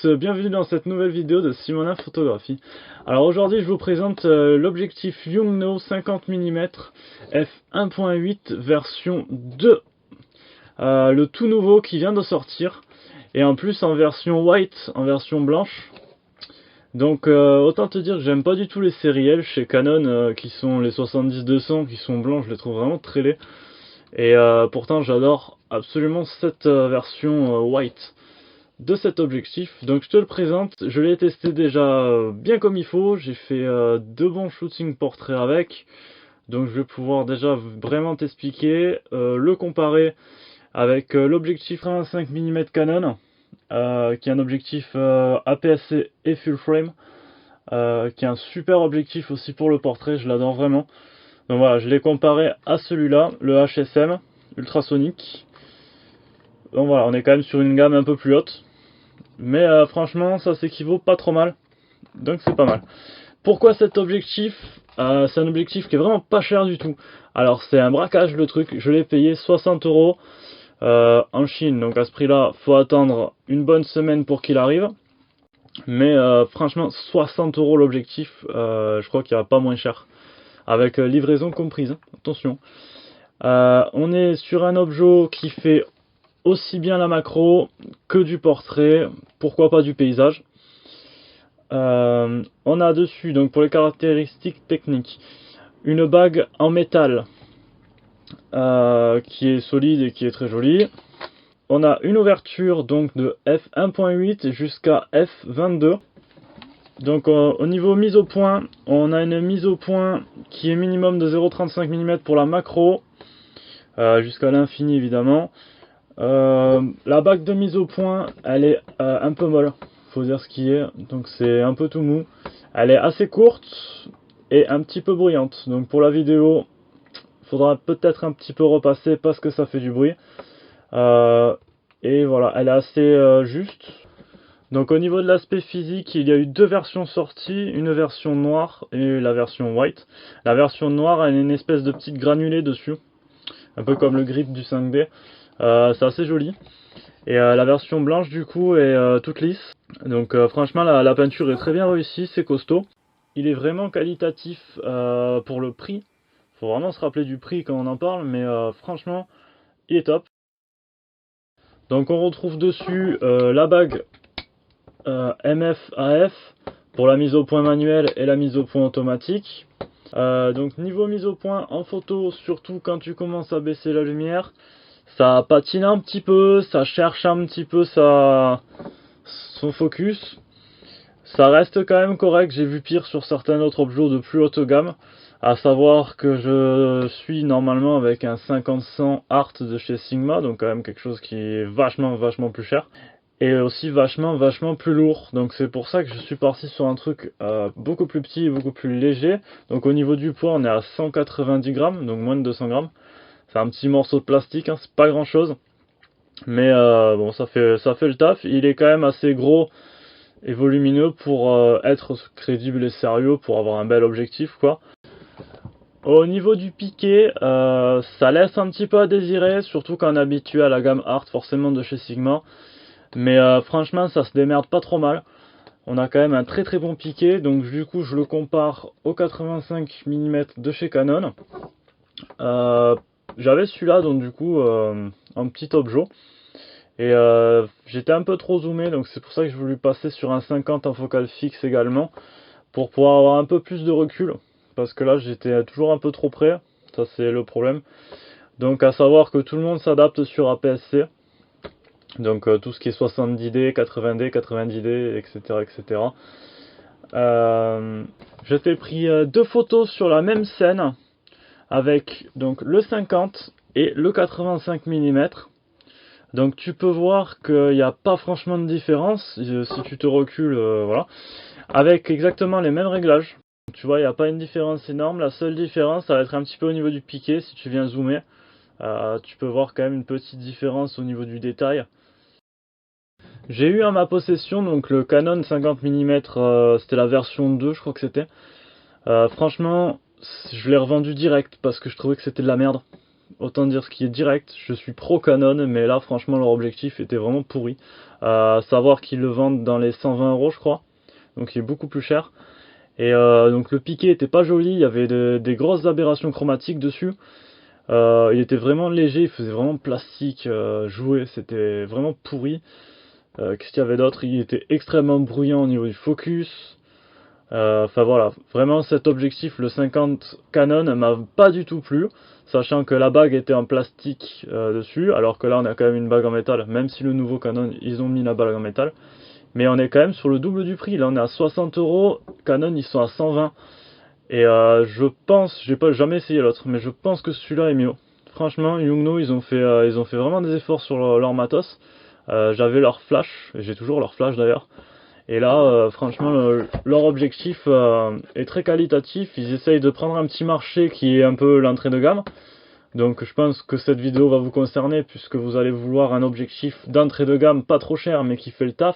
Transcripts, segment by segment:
Bienvenue dans cette nouvelle vidéo de Simonin Photographie. Alors aujourd'hui je vous présente l'objectif Yongnuo 50 mm f1.8 version 2. Le tout nouveau qui vient de sortir et en plus en version white, en version blanche. Donc autant te dire que j'aime pas du tout les sériels chez Canon qui sont les 70-200 qui sont blancs, je les trouve vraiment très laids. Et pourtant j'adore absolument cette version white de cet objectif. Donc je te le présente, je l'ai testé déjà bien comme il faut, j'ai fait deux bons shooting portraits avec, donc je vais pouvoir déjà vraiment t'expliquer, le comparer avec l'objectif 85 mm Canon, qui est un objectif APS-C et full frame, qui est un super objectif aussi pour le portrait, je l'adore vraiment. Donc voilà, je l'ai comparé à celui-là, le HSM ultrasonique. Donc voilà, on est quand même sur une gamme un peu plus haute. Mais franchement, ça s'équivaut pas trop mal. Donc c'est pas mal. Pourquoi cet objectif C'est un objectif qui est vraiment pas cher du tout. Alors c'est un braquage le truc. Je l'ai payé 60 euros en Chine. Donc à ce prix-là, faut attendre une bonne semaine pour qu'il arrive. Mais franchement, 60 euros l'objectif. Je crois qu'il n'y a pas moins cher. Avec livraison comprise. Attention. On est sur un objet qui fait aussi bien la macro que du portrait, pourquoi pas du paysage. On a dessus, donc pour les caractéristiques techniques, une bague en métal qui est solide et qui est très jolie. On a une ouverture donc de f1.8 jusqu'à f22. Donc au niveau mise au point, on a une mise au point qui est minimum de 0,35 mm pour la macro, jusqu'à l'infini évidemment. La bague de mise au point, elle est un peu molle, faut dire ce qui est, donc c'est un peu tout mou. Elle est assez courte et un petit peu bruyante, donc pour la vidéo, faudra peut-être un petit peu repasser parce que ça fait du bruit. Et voilà, elle est assez juste. Donc au niveau de l'aspect physique, il y a eu deux versions sorties, une version noire et la version white. La version noire, elle a une espèce de petite granulée dessus, un peu comme le grip du 5D. C'est assez joli. Et la version blanche du coup est toute lisse. Donc franchement la peinture est très bien réussie, c'est costaud. Il est vraiment qualitatif pour le prix. Faut vraiment se rappeler du prix quand on en parle, mais franchement il est top. Donc on retrouve dessus la bague MF-AF pour la mise au point manuelle et la mise au point automatique. Donc niveau mise au point en photo, surtout quand tu commences à baisser la lumière, ça patine un petit peu, ça cherche un petit peu son focus. Ça reste quand même correct, j'ai vu pire sur certains autres objets de plus haute gamme. À savoir que je suis normalement avec un 50-100 Art de chez Sigma, donc quand même quelque chose qui est vachement plus cher. Et aussi vachement plus lourd. Donc c'est pour ça que je suis parti sur un truc beaucoup plus petit et beaucoup plus léger. Donc au niveau du poids, on est à 190 grammes, donc moins de 200 grammes. C'est un petit morceau de plastique, hein, c'est pas grand chose. Mais bon, ça fait le taf. Il est quand même assez gros et volumineux pour être crédible et sérieux, pour avoir un bel objectif, quoi. Au niveau du piqué, ça laisse un petit peu à désirer, surtout quand on est habitué à la gamme Art, forcément de chez Sigma. Mais franchement, ça se démerde pas trop mal. On a quand même un très bon piqué, donc du coup, je le compare au 85 mm de chez Canon. J'avais celui-là, donc du coup, un petit objet. Et j'étais un peu trop zoomé, donc c'est pour ça que je voulais passer sur un 50 en focale fixe également, pour pouvoir avoir un peu plus de recul, parce que là j'étais toujours un peu trop près, ça c'est le problème. Donc à savoir que tout le monde s'adapte sur APS-C, donc tout ce qui est 70D, 80D, 90D, etc. Je t'ai pris deux photos sur la même scène, avec donc le 50 et le 85 mm. Donc tu peux voir qu'il n'y a pas franchement de différence, si tu te recules, voilà, avec exactement les mêmes réglages. Tu vois, il n'y a pas une différence énorme, la seule différence, ça va être un petit peu au niveau du piqué, si tu viens zoomer. Tu peux voir quand même une petite différence au niveau du détail. J'ai eu en ma possession donc le Canon 50 mm, c'était la version 2, je crois que c'était. Franchement, je l'ai revendu direct parce que je trouvais que c'était de la merde. autant dire ce qui est direct. Je suis pro Canon, mais là franchement leur objectif était vraiment pourri. Savoir qu'ils le vendent dans les 120 € je crois, donc il est beaucoup plus cher. Et donc le piqué était pas joli, il y avait des grosses aberrations chromatiques dessus. Il était vraiment léger, il faisait vraiment plastique, joué, c'était vraiment pourri. Qu'est-ce qu'il y avait d'autre? Il était extrêmement bruyant au niveau du focus. Enfin voilà, vraiment cet objectif, le 50 Canon, m'a pas du tout plu, sachant que la bague était en plastique dessus, alors que là on a quand même une bague en métal, même si le nouveau Canon, ils ont mis la bague en métal. Mais on est quand même sur le double du prix, là on est à 60 €, Canon ils sont à 120. Et je pense, j'ai pas jamais essayé l'autre, mais je pense que celui-là est mieux. Franchement, Yongnuo ils ont fait vraiment des efforts sur leur matos. J'avais leur flash, et j'ai toujours leur flash d'ailleurs. Et là, franchement, leur objectif est très qualitatif. Ils essayent de prendre un petit marché qui est un peu l'entrée de gamme. Donc je pense que cette vidéo va vous concerner puisque vous allez vouloir un objectif d'entrée de gamme pas trop cher mais qui fait le taf.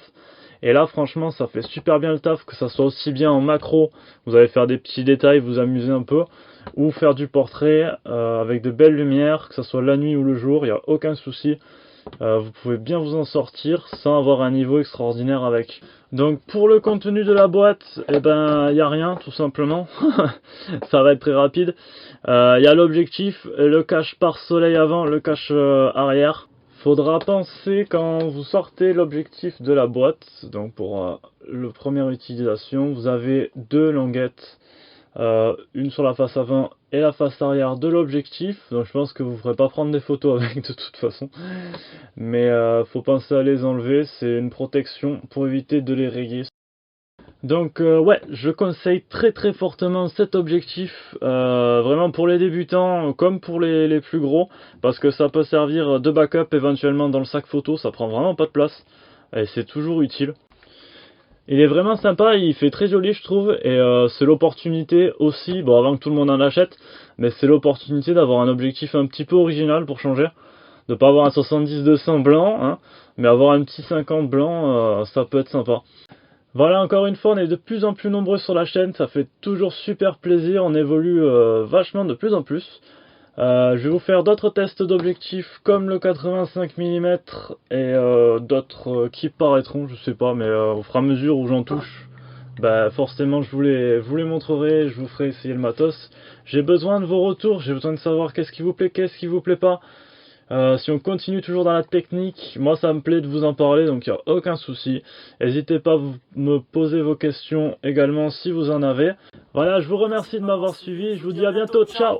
Et là franchement ça fait super bien le taf, que ça soit aussi bien en macro, vous allez faire des petits détails, vous amuser un peu, ou faire du portrait avec de belles lumières, que ça soit la nuit ou le jour, il n'y a aucun souci. Vous pouvez bien vous en sortir sans avoir un niveau extraordinaire avec. Donc pour le contenu de la boîte, eh ben il n'y a rien tout simplement. Ça va être très rapide. Il y a l'objectif, le cache pare-soleil avant, le cache arrière. Faudra penser quand vous sortez l'objectif de la boîte. Donc pour la première utilisation, vous avez deux languettes. Une sur la face avant et la face arrière de l'objectif, donc je pense que vous ne ferez pas prendre des photos avec de toute façon, mais faut penser à les enlever, c'est une protection pour éviter de les rayer. Donc ouais, je conseille très très fortement cet objectif, vraiment pour les débutants comme pour les plus gros, parce que ça peut servir de backup éventuellement dans le sac photo, ça prend vraiment pas de place, et c'est toujours utile. Il est vraiment sympa, il fait très joli je trouve, et c'est l'opportunité aussi, bon avant que tout le monde en achète, mais c'est l'opportunité d'avoir un objectif un petit peu original pour changer, de pas avoir un 70-200 blanc, hein, mais avoir un petit 50 blanc, ça peut être sympa. Voilà, encore une fois, on est de plus en plus nombreux sur la chaîne, ça fait toujours super plaisir, on évolue vachement de plus en plus. Je vais vous faire d'autres tests d'objectifs comme le 85 mm et d'autres qui paraîtront, je sais pas, mais au fur et à mesure où j'en touche, bah forcément je vous les montrerai, je vous ferai essayer le matos. J'ai besoin de vos retours, j'ai besoin de savoir qu'est-ce qui vous plaît, qu'est-ce qui vous plaît pas. Si on continue toujours dans la technique, moi ça me plaît de vous en parler, donc il n'y a aucun souci. N'hésitez pas à me poser vos questions également si vous en avez. Voilà, je vous remercie de m'avoir suivi, je vous dis à bientôt, ciao!